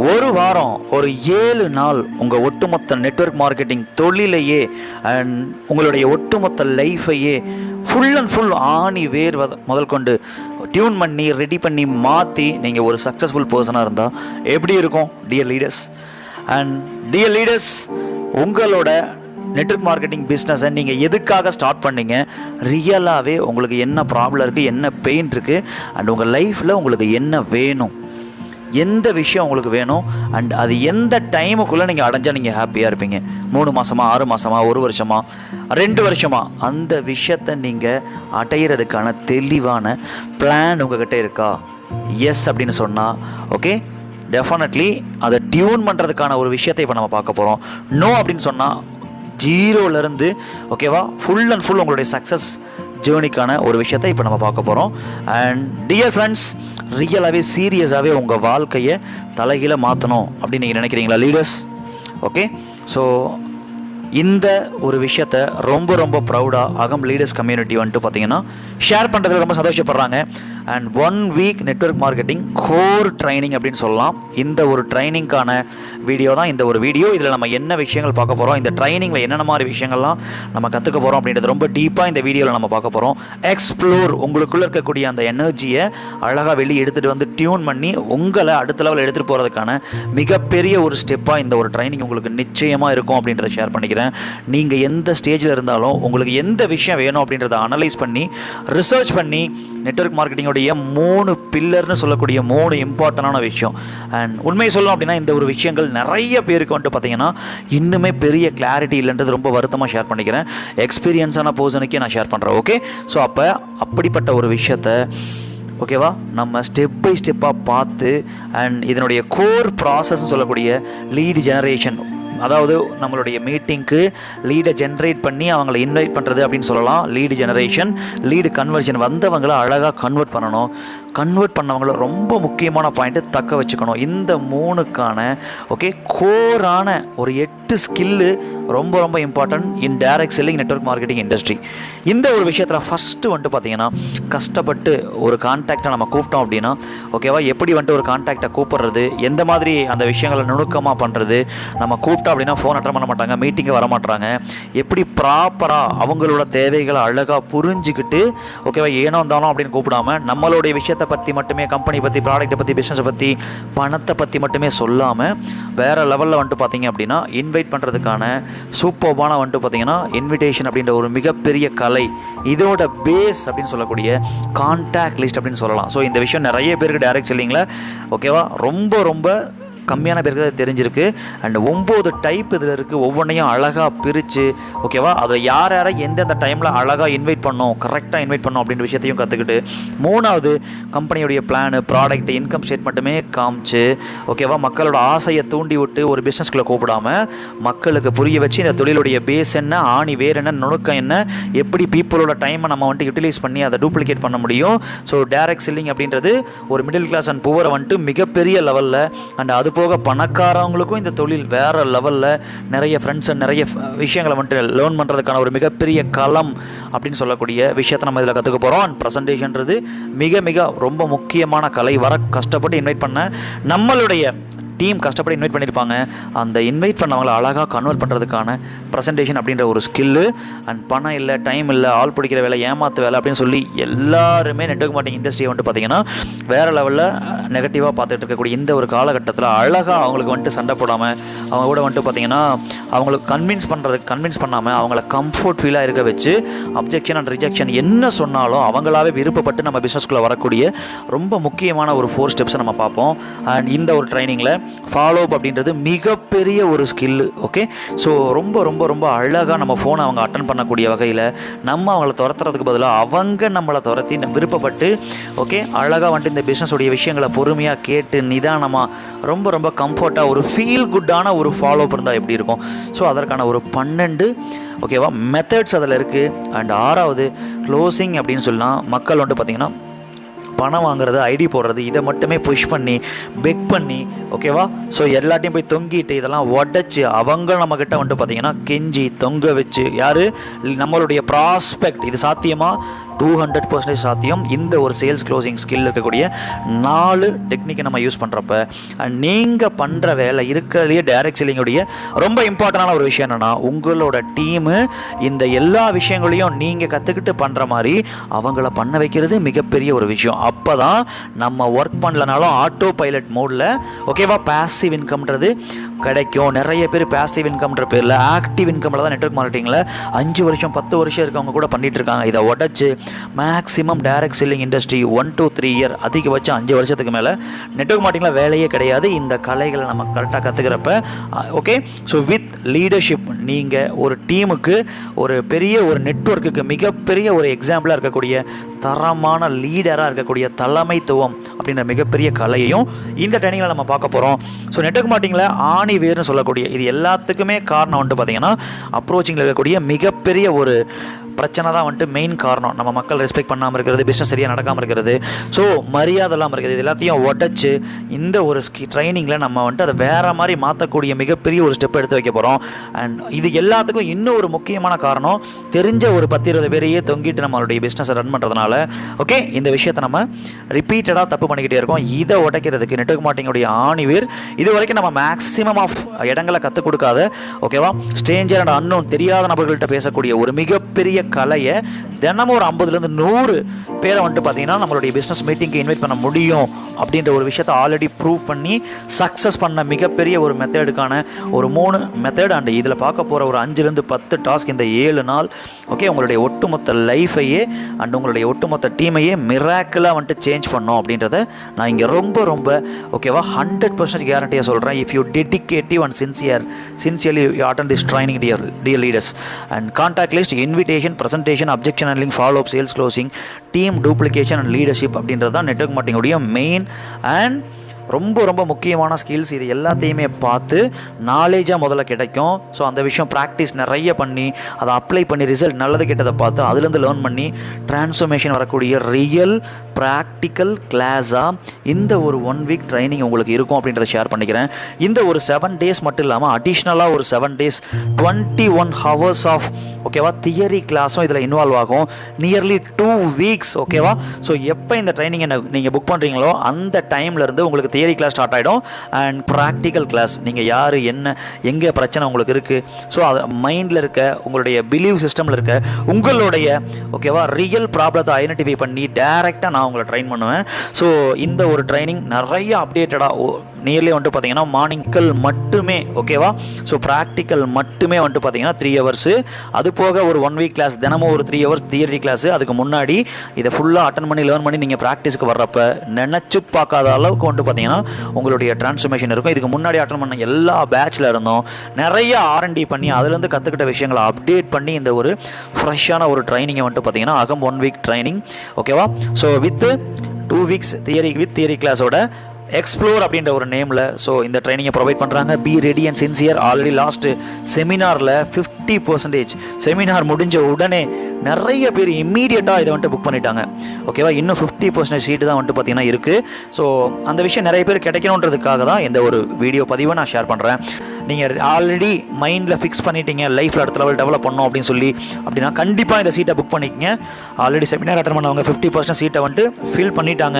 ஒரு வாரம் ஒரு 7 நாள் உங்கள் ஒட்டுமொத்த நெட்வொர்க் மார்க்கெட்டிங் தொழிலையே அண்ட் உங்களுடைய ஒட்டுமொத்த லைஃபையே ஃபுல் அண்ட் ஃபுல் ஆணி வேர் முதல் கொண்டு டியூன் பண்ணி ரெடி பண்ணி மாற்றி நீங்கள் ஒரு சக்ஸஸ்ஃபுல் பர்சனாக இருந்தால் எப்படி இருக்கும் dear leaders? And dear leaders, உங்களோட நெட்வொர்க் மார்க்கெட்டிங் பிஸ்னஸை நீங்கள் எதுக்காக ஸ்டார்ட் பண்ணீங்க? ரியலாகவே உங்களுக்கு என்ன ப்ராப்ளம் இருக்குது, என்ன பெயின் இருக்குது, அண்ட் உங்கள் லைஃப்பில் உங்களுக்கு என்ன வேணும், எந்த விஷயம் உங்களுக்கு வேணும், அண்ட் அது எந்த டைமுக்குள்ளே நீங்கள் அடைஞ்சால் நீங்கள் ஹாப்பியாக இருப்பீங்க? 3 மாதமா, 6 மாதமா, 1 வருஷமா, 2 வருஷமா? அந்த விஷயத்தை நீங்கள் அடையிறதுக்கான தெளிவான பிளான் உங்கள்கிட்ட இருக்கா? எஸ் அப்படின்னு சொன்னால் ஓகே, டெஃபினெட்லி அதை டியூன் பண்ணுறதுக்கான ஒரு விஷயத்தை இப்போ நம்ம பார்க்க போகிறோம். நோ அப்படின்னு சொன்னால் 0லேருந்து ஓகேவா ஃபுல் அண்ட் ஃபுல் உங்களுடைய சக்ஸஸ் ஜேர்னிக்கான ஒரு விஷயத்தை இப்போ நம்ம பார்க்க போகிறோம். அண்ட் டியர் ஃப்ரெண்ட்ஸ், ரியலாகவே சீரியஸாகவே உங்கள் வாழ்க்கையை தலைகீழ மாற்றணும் அப்படின்னு நீங்கள் நினைக்கிறீங்களா லீடர்ஸ்? ஓகே, ஸோ இந்த ஒரு விஷயத்த ரொம்ப ரொம்ப ப்ரௌடாக அகம் லீடர்ஸ் கம்யூனிட்டி வந்துட்டு பார்த்தீங்கன்னா ஷேர் பண்ணுறதுல ரொம்ப சந்தோஷப்படுறாங்க. And 1 week network marketing core training அப்படின்னு சொல்லலாம். இந்த ஒரு ட்ரைனிங்கான வீடியோ தான் இந்த ஒரு வீடியோ. இதில் நம்ம என்ன விஷயங்கள் பார்க்க போகிறோம், இந்த ட்ரைனிங்கில் என்னென்ன மாதிரி விஷயங்கள்லாம் நம்ம கற்றுக்க போகிறோம் அப்படின்றது ரொம்ப டீப்பாக இந்த வீடியோவில் நம்ம பார்க்க போகிறோம். எக்ஸ்ப்ளோர், உங்களுக்குள்ளே இருக்கக்கூடிய அந்த எனர்ஜியை அழகாக வெளியே எடுத்துகிட்டு வந்து டியூன் பண்ணி உங்களை அடுத்த லெவலில் எடுத்துகிட்டு போகிறதுக்கான மிகப்பெரிய ஒரு ஸ்டெப்பாக இந்த ஒரு ட்ரைனிங் உங்களுக்கு நிச்சயமாக இருக்கும் அப்படின்றத ஷேர் பண்ணிக்கிறேன். நீங்கள் எந்த ஸ்டேஜில் இருந்தாலும் உங்களுக்கு எந்த விஷயம் வேணும் அப்படின்றத அனலைஸ் பண்ணி ரிசர்ச் பண்ணி நெட்வொர்க் மார்க்கெட்டிங்கோடைய 3 பில்லர்னு சொல்லக்கூடிய 3 இம்பார்ட்டண்டான விஷயம். அண்ட் உண்மையை சொல்லணும் அப்படின்னா இந்த ஒரு விஷயங்கள் நிறைய பேருக்கு வந்துட்டு பார்த்தீங்கன்னா இன்னுமே பெரிய கிளாரிட்டி இல்லைன்றது ரொம்ப வருத்தமாக ஷேர் பண்ணிக்கிறேன். எக்ஸ்பீரியன்ஸான பர்சனுக்கே நான் ஷேர் பண்ணுறேன். ஓகே, ஸோ அப்போ அப்படிப்பட்ட ஒரு விஷயத்தை ஓகேவா நம்ம ஸ்டெப் பை ஸ்டெப்பாக பார்த்து அண்ட் இதனுடைய கோர் ப்ராசஸ்ன்னு சொல்லக்கூடிய லீட் ஜெனரேஷன், அதாவது நம்மளுடைய மீட்டிங்க்கு லீடை ஜென்ரேட் பண்ணி அவங்கள இன்வைட் பண்ணுறது அப்படின்னு சொல்லலாம். லீடு ஜெனரேஷன், லீடு கன்வர்ஷன், வந்தவங்களை அழகாக கன்வெர்ட் பண்ணணும். கன்வெர்ட் பண்ணவங்கள ரொம்ப முக்கியமான பாயிண்ட்டு தக்க வச்சுக்கணும். இந்த 3க்கான ஓகே கோரான ஒரு 8 ஸ்கில்லு ரொம்ப ரொம்ப important in direct selling network marketing industry. இந்த ஒரு விஷயத்தில் ஃபஸ்ட்டு வந்துட்டு பார்த்தீங்கன்னா கஷ்டப்பட்டு ஒரு கான்டாக்டை நம்ம கூப்பிட்டோம் அப்படின்னா ஓகேவா, எப்படி வந்துட்டு ஒரு கான்டாக்டை கூப்பிட்றது, எந்த மாதிரி அந்த விஷயங்களை நுணுக்கமாக பண்ணுறது, நம்ம கூப்பிட்டோம் அப்படின்னா ஃபோன் அட்டன் பண்ண மாட்டாங்க, மீட்டிங்கை வர மாட்டாங்க, எப்படி ப்ராப்பராக அவங்களோட தேவைகளை அழகாக புரிஞ்சுக்கிட்டு ஓகேவா ஏனோ இருந்தாலும் அப்படின்னு கூப்பிடாம நம்மளுடைய விஷயத்தை பற்றி மட்டுமே, கம்பெனி பற்றி, ப்ராடக்ட்டை பற்றி, பிஸ்னஸை பற்றி, பணத்தை பற்றி மட்டுமே சொல்லாமல் வேறு லெவலில் வந்துட்டு பார்த்தீங்க அப்படின்னா இன்வைட் பண்ணுறதுக்கான சூப்பர்பான வந்துட்டு பார்த்தீங்கன்னா இன்விடேஷன் அப்படின்ற ஒரு மிகப்பெரிய கலை. இதோட பேஸ் அப்படின்னு சொல்லக்கூடிய கான்டாக்ட் லிஸ்ட் அப்படின்னு சொல்லலாம். ஸோ இந்த விஷயம் நிறைய பேருக்கு டைரக்ட் செல்லிங்கில் ஓகேவா ரொம்ப ரொம்ப கம்மியான பேருக்கு அது தெரிஞ்சிருக்கு. அண்ட் 9 டைப் இதில் இருக்குது. ஒவ்வொன்றையும் அழகாக பிரித்து ஓகேவா அதை யார் யாரை எந்தெந்த டைமில் அழகாக இன்வைட் பண்ணணும், கரெக்டாக இன்வைட் பண்ணணும் அப்படின்ற விஷயத்தையும் கற்றுக்கிட்டு, 3வது கம்பெனியுடைய பிளானு, ப்ராடக்ட், இன்கம் ஸ்டேட்மெண்ட்டுமே காமிச்சு ஓகேவா மக்களோட ஆசையை தூண்டி விட்டு ஒரு பிஸ்னஸ்குள்ளே கூப்பிடாம மக்களுக்கு புரிய வச்சு இந்த தொழிலுடைய பேஸ் என்ன, ஆணி வேர் என்ன, நுணுக்கம் என்ன, எப்படி பீப்புளோட டைமை நம்ம வந்துட்டு யூட்டிலைஸ் பண்ணி அதை டூப்ளிகேட் பண்ண முடியும். ஸோ டைரக்ட் செல்லிங் அப்படின்றது ஒரு மிடில் கிளாஸ் அண்ட் புவரை வந்துட்டு மிகப்பெரிய லெவலில் அண்ட் அது போக பணக்காரவங்களுக்கும் இந்த தொழில் வேறு லெவலில் நிறைய ஃப்ரெண்ட்ஸ் அண்ட் நிறைய விஷயங்களை வந்துட்டு லேர்ன் பண்ணுறதுக்கான ஒரு மிகப்பெரிய களம் அப்படின்னு சொல்லக்கூடிய விஷயத்தை நம்ம இதில் கற்றுக்க போகிறோம். அண்ட் ப்ரெசன்டேஷன்றது மிக மிக ரொம்ப முக்கியமான கலை. வர கஷ்டப்பட்டு இன்வைட் பண்ண நம்மளுடைய டீம் கஷ்டப்பட்டு இன்வைட் பண்ணியிருப்பாங்க, அந்த இன்வைட் பண்ணவங்களை அழகாக கன்வெர்ட் பண்ணுறதுக்கான ப்ரெசன்டேஷன் அப்படின்ற ஒரு ஸ்கில்லு. அண்ட் பணம் இல்லை, டைம் இல்லை, ஆள் பிடிக்கிற வேலை, ஏமாத்து வேலை அப்படின்னு சொல்லி எல்லாருமே நெட்வொர்க் மார்க்கெட்டிங் இண்டஸ்ட்ரியை வந்துட்டு பார்த்தீங்கன்னா வேறு லெவலில் நெகட்டிவாக பார்த்துட்டு இருக்கக்கூடிய இந்த ஒரு காலகட்டத்தில் அழகாக அவங்களுக்கு வந்துட்டு சண்டை போடாமல், அவங்க கூட வந்துட்டு பார்த்தீங்கன்னா அவங்களுக்கு கன்வின்ஸ் பண்ணாமல் அவங்கள கம்ஃபர்ட் ஃபீலாக இருக்க வச்சு அப்ஜெக்ஷன் அண்ட் ரிஜெக்ஷன் என்ன சொன்னாலும் அவங்களாவே விருப்பப்பட்டு நம்ம பிஸ்னஸ்குள்ளே வரக்கூடிய ரொம்ப முக்கியமான ஒரு 4 ஸ்டெப்ஸை நம்ம பார்ப்போம். அண்ட் இந்த ஒரு ட்ரைனிங்கில் ஃபாலோ அப் அப்படின்றது மிகப்பெரிய ஒரு ஸ்கில்லு. ஓகே, ஸோ ரொம்ப ரொம்ப ரொம்ப அழகாக நம்ம ஃபோனை அவங்க அட்டன் பண்ணக்கூடிய வகையில் நம்ம அவங்கள துரத்துறதுக்கு பதிலாக அவங்க நம்மளை துரத்தி விருப்பப்பட்டு ஓகே அழகாக வந்துட்டு இந்த பிஸ்னஸுடைய விஷயங்களை பொறுமையாக கேட்டு நிதானமாக ரொம்ப ரொம்ப கம்ஃபர்ட்டாக ஒரு ஃபீல் குட்டான ஒரு ஃபாலோ அப் இருந்தால் எப்படி இருக்கும். ஸோ அதற்கான ஒரு 12 ஓகேவா மெத்தட்ஸ் அதில் இருக்குது. அண்ட் 6வது க்ளோசிங் அப்படின்னு சொல்லலாம். மக்கள் வந்துட்டு பார்த்திங்கன்னா பணம் வாங்குறது, ஐடி போடுறது, இதை மட்டுமே புஷ் பண்ணி பெக் பண்ணி ஓகேவா ஸோ எல்லாத்தையும் போய் தொங்கிட்டு இதெல்லாம் உடச்சி அவங்க நம்மக்கிட்ட வந்துட்டு பார்த்திங்கன்னா கெஞ்சி தொங்க வச்சு யார் நம்மளுடைய ப்ராஸ்பெக்ட் இது சாத்தியமாக 200% சாத்தியம். இந்த ஒரு சேல்ஸ் க்ளோசிங் ஸ்கில் இருக்கக்கூடிய 4 டெக்னிக்கை நம்ம யூஸ் பண்ணுறப்ப நீங்கள் பண்ணுற வேலை இருக்கிறதுலையே டைரக்ட் செல்லிங்குடைய ரொம்ப இம்பார்ட்டண்டான ஒரு விஷயம் என்னென்னா, உங்களோட டீமு இந்த எல்லா விஷயங்களையும் நீங்கள் கற்றுக்கிட்டு பண்ணுற மாதிரி அவங்கள பண்ண வைக்கிறது மிகப்பெரிய ஒரு விஷயம். அப்போ தான் நம்ம ஒர்க் பண்ணலனாலும் ஆட்டோ பைலட் மோடில் ஓகேவா பாசிவ் இன்கம்ன்றது கிடைக்கும். நிறைய பேர் பாசிவ் இன்கம்ன்ற பேரில் ஆக்டிவ் இன்கமில் தான் நெட்வொர்க் மார்க்கெட்டிங்கில் 5 வருஷம் 10 வருஷம் இருக்கவங்க கூட பண்ணிகிட்டு இருக்காங்க. இதை உடச்சி maximum direct selling industry 1 to 3 year, அதிகபட்சம் 5 வருஷத்துக்கு மேலே நெட்வொர்க் மார்க்கெட்டிங்கில் வேலையே கிடையாது. இந்த கலைகளை நம்ம கரெக்டாக கற்றுக்கிறப்ப ஓகே. ஸோ வித் லீடர்ஷிப் நீங்கள் ஒரு டீமுக்கு ஒரு பெரிய ஒரு நெட்வொர்க்குக்கு மிகப்பெரிய ஒரு எக்ஸாம்பிளாக இருக்கக்கூடிய தரமான லீடராக இருக்கக்கூடிய தலைமைத்துவம் அப்படின்ற மிகப்பெரிய கலையையும் இந்த ட்ரைனிங்கில் நம்ம பார்க்க போகிறோம். ஸோ நெட்வொர்க் மார்க்கெட்டிங்கில் ஆணி வேர்னு சொல்லக்கூடிய இது எல்லாத்துக்குமே காரணம் வந்துட்டு பார்த்தீங்கன்னா அப்ரோச்சிங்கில் இருக்கக்கூடிய மிகப்பெரிய ஒரு பிரச்சனை தான் வந்துட்டு மெயின் காரணம். நம்ம மக்கள் ரெஸ்பெக்ட் பண்ணாமல் இருக்கிறது, பிஸ்னஸ் சரியாக நடக்காமல் இருக்கிறது, ஸோ மரியாதை இல்லாமல் இருக்கிறது, இது எல்லாத்தையும் உடச்சி இந்த ஒரு ட்ரைனிங்கில் நம்ம வந்துட்டு அதை வேறு மாதிரி மாற்றக்கூடிய மிகப்பெரிய ஒரு ஸ்டெப் எடுத்து வைக்க போகிறோம். அண்ட் இது எல்லாத்துக்கும் இன்னும் ஒரு முக்கியமான காரணம், தெரிஞ்ச ஒரு 10-20 பேரையே தொங்கிட்டு நம்மளுடைய பிஸ்னஸை ரன் பண்ணுறதுனால ஓகே இந்த விஷயத்தை நம்ம ரிப்பீட்டடாக தப்பு பண்ணிக்கிட்டே இருக்கோம். இதை உடைக்கிறதுக்கு நெட்வொர்க் மார்க்கெட்டிங்குடைய ஆணிவேர் இது வரைக்கும் நம்ம மேக்ஸிமம் ஆஃப் இடங்களை கற்றுக் கொடுக்காத ஓகேவா ஸ்ட்ரேஞ்சர் அண்ட் அன்னோன் தெரியாத நபர்கள்ட்ட பேசக்கூடிய ஒரு மிகப்பெரிய கலையை தினமும் ஒரு 50லேருந்து 100 பேரை வந்துட்டு பார்த்தீங்கன்னா நம்மளுடைய பிஸ்னஸ் மீட்டிங்க்கு இன்வைட் பண்ண முடியும் அப்படின்ற ஒரு விஷயத்தை ஆல்ரெடி ப்ரூவ் பண்ணி சக்ஸஸ் பண்ண மிகப்பெரிய ஒரு மெத்தடுக்கான ஒரு 3 மெத்தட் அண்ட் இதில் பார்க்க போகிற ஒரு 5லேருந்து 10 டாஸ்க் இந்த 7 நாள் ஓகே உங்களுடைய ஒட்டுமொத்த லைஃபையே அண்ட் உங்களுடைய ஒட்டுமொத்த டீமையே மிராக்கிளாக வந்துட்டு சேஞ்ச் பண்ணோம் அப்படின்றத நான் இங்கே ரொம்ப ரொம்ப ஓகேவா 100% கேரண்டியாக சொல்கிறேன். If you டெடிகேட்டிவ் and sincerely you attend this training dear leaders and contact list, invitation, presentation, objection handling, follow up, sales closing, team duplication and leadership அப்படின்றது தான் நெட்வொர்க் மார்க்கெட்டிங்குடைய மெயின் அண்ட் ரொம்ப ரொம்ப முக்கியமான ஸ்கில்ஸ். இது எல்லாத்தையுமே பார்த்து நாலேஜாக முதல்ல கிடைக்கும். ஸோ அந்த விஷயம் ப்ராக்டிஸ் நிறைய பண்ணி அதை அப்ளை பண்ணி ரிசல்ட் நல்லது கெட்டதை பார்த்து அதுலேருந்து லேர்ன் பண்ணி ட்ரான்ஸ்ஃபர்மேஷன் வரக்கூடிய ரியல் ப்ராக்டிக்கல் கிளாஸாக இந்த ஒரு 1 வீக் ட்ரைனிங் உங்களுக்கு இருக்கும் அப்படின்றத ஷேர் பண்ணிக்கிறேன். இந்த ஒரு 7 டேஸ் மட்டும் இல்லாமல் அடிஷ்னலாக ஒரு 7 டேஸ் 21 ஹவர்ஸ் ஆஃப் ஓகேவா தியரி கிளாஸும் இதில் இன்வால்வ் ஆகும். நியர்லி 2 வீக்ஸ் ஓகேவா. ஸோ எப்போ இந்த ட்ரைனிங்கை நீங்கள் புக் பண்ணுறீங்களோ அந்த டைம்லேருந்து உங்களுக்கு தியரி கிளாஸ் ஸ்டார்ட் ஆகிடும் அண்ட் ப்ராக்டிக்கல் கிளாஸ் நீங்கள் யார் என்ன எங்கே பிரச்சனை உங்களுக்கு இருக்குது ஸோ அது மைண்டில் இருக்க உங்களுடைய பிலீவ் சிஸ்டமில் இருக்க உங்களுடைய ஓகேவா ரியல் ப்ராப்ளத்தை ஐடென்டிஃபை பண்ணி டைரெக்டாக நான் உங்களை ட்ரெயின் பண்ணுவேன். ஸோ இந்த ஒரு ட்ரைனிங் நிறைய அப்டேட்டடாக நியர்லி வந்துட்டு பார்த்தீங்கன்னா மார்னிங்கல் மட்டுமே ஓகேவா. ஸோ ப்ராக்டிக்கல் மட்டுமே வந்துட்டு பார்த்தீங்கன்னா 3 ஹவர்ஸு, அது போக ஒரு 1 வீக் கிளாஸ் தினமும் ஒரு 3 ஹவர்ஸ் தியரி கிளாஸு. அதுக்கு முன்னாடி இதை ஃபுல்லாக அட்டன் பண்ணி லேர்ன் பண்ணி நீங்கள் ப்ராக்டிஸ்க்கு வர்றப்ப நினச்சி பார்க்காத அளவுக்கு வந்துட்டு பார்த்தீங்கன்னா உங்களுடைய டிரான்ஸ்ஃபர்மேஷன் இருக்கும். இதுக்கு முன்னாடி அட்டன் பண்ண எல்லா பேட்சில் இருந்தோம் நிறைய R&D பண்ணி அதுலேருந்து கற்றுக்கிட்ட விஷயங்களை அப்டேட் பண்ணி இந்த ஒரு ஃப்ரெஷ்ஷான ஒரு ட்ரைனிங்கை வந்துட்டு பார்த்தீங்கன்னா அகம் 1 வீக் ட்ரைனிங் ஓகேவா. ஸோ வித் 2 வீக்ஸ் தியரி கிளாஸோட எக்ஸ்ப்ளோர் அப்படின்ற ஒரு நேமில் ஸோ இந்த ட்ரைனிங்கை ப்ரொவைட் பண்ணுறாங்க. Be ready and sincere. Already last செமினாரில் 50% செமினார் முடிஞ்ச உடனே நிறைய பேர் இம்மீடியட்டாக இதை வந்துட்டு புக் பண்ணிட்டாங்க ஓகேவா. இன்னும் 50% சீட்டு தான் வந்துட்டு பார்த்தீங்கன்னா இருக்குது. ஸோ அந்த விஷயம் நிறைய பேர் கிடைக்கணுன்றதுக்காக தான் இந்த ஒரு வீடியோ பதிவை நான் ஷேர் பண்ணுறேன். நீங்கள் ஆல்ரெடி மைண்டில் ஃபிக்ஸ் பண்ணிட்டீங்க லைஃப்பில் அடுத்த லெவல் டெவலப் பண்ணோம் அப்படின்னு சொல்லி அப்படின்னா கண்டிப்பாக இந்த சீட்டை புக் பண்ணிக்கங்க. ஆல்ரெடி செமினார் அட்டன் பண்ணவங்க 50% சீட்டை வந்துட்டு ஃபில் பண்ணிட்டாங்க.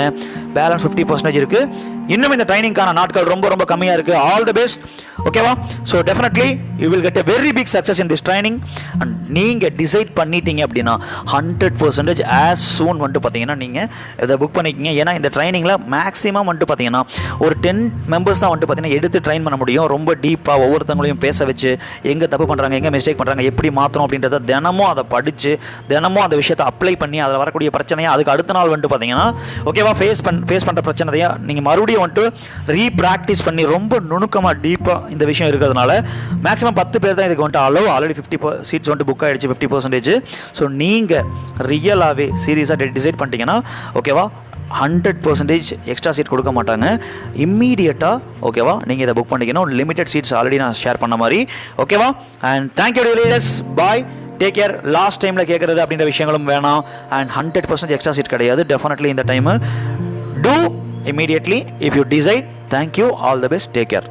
பேலன்ஸ் 50% இருக்குது. இன்னும் இந்த ட்ரைனிங்கான நாட்கள் ரொம்ப ரொம்ப கம்மியாக இருக்குது. ஆல் தி பெஸ்ட் ஓகேவா. So definitely you will get a very big success in this training. And நீங்கள் டிசைட் பண்ணிட்டீங்க அப்படின்னா 100% ஆஸ் சூன் வந்துட்டு பார்த்தீங்கன்னா நீங்கள் இதை புக் பண்ணிக்கிங்க. ஏன்னா இந்த ட்ரைனிங்கில் மேக்ஸிமம் வந்துட்டு பார்த்தீங்கன்னா ஒரு 10 மெம்பர்ஸ் தான் வந்துட்டு பார்த்தீங்கன்னா எடுத்து ட்ரைன் பண்ண முடியும். ரொம்ப டீப்பாக ஒவ்வொருத்தவங்களையும் பேச வச்சு எங்கே தப்பு பண்ணுறாங்க, எங்கே மிஸ்டேக் பண்ணுறாங்க, எப்படி மாற்றணும் அப்படின்றத தினமும் அதை படித்து தினமும் அந்த விஷயத்தை அப்ளை பண்ணி அதில் வரக்கூடிய பிரச்சனையை அதுக்கு அடுத்த நாள் வந்துட்டு பார்த்தீங்கன்னா ஓகேவா ஃபேஸ் பண்ணுற பிரச்சனையை நீங்கள் மறுபடியும் வந்துட்டு ரீப்ராக்டிஸ் பண்ணி ரொம்ப நுணுக்கமாக டீப்பாக இந்த விஷயம் இருக்கிறதுனால மேக்ஸிமம் 10 பேர் தான் இதுக்கு வந்துட்டு ஆல்ரெடி 50 சீட்ஸ் வந்துட்டு புக் ஆகிடுச்சு 50%. ஸோ நீங்கள் ரியலாகவே சீரியஸாக டிசைட் பண்ணிட்டீங்கன்னா ஓகேவா 100% எக்ஸ்ட்ரா சீட் கொடுக்க மாட்டாங்க. இம்மீடியட்டாக ஓகேவா நீங்கள் இதை புக் பண்ணிக்கணும். லிமிடெட் சீட்ஸ் ஆல்ரெடி நான் ஷேர் பண்ண மாதிரி ஓகேவா. And thank you leaders, bye, take care. Last டைமில் கேட்குறது அப்படின்ற விஷயங்களும் வேணாம். அண்ட் 100% எக்ஸ்ட்ரா சீட் கிடையாது. டெஃபினெட்லி இந்த time do immediately if you decide. Thank you, all the best, take care.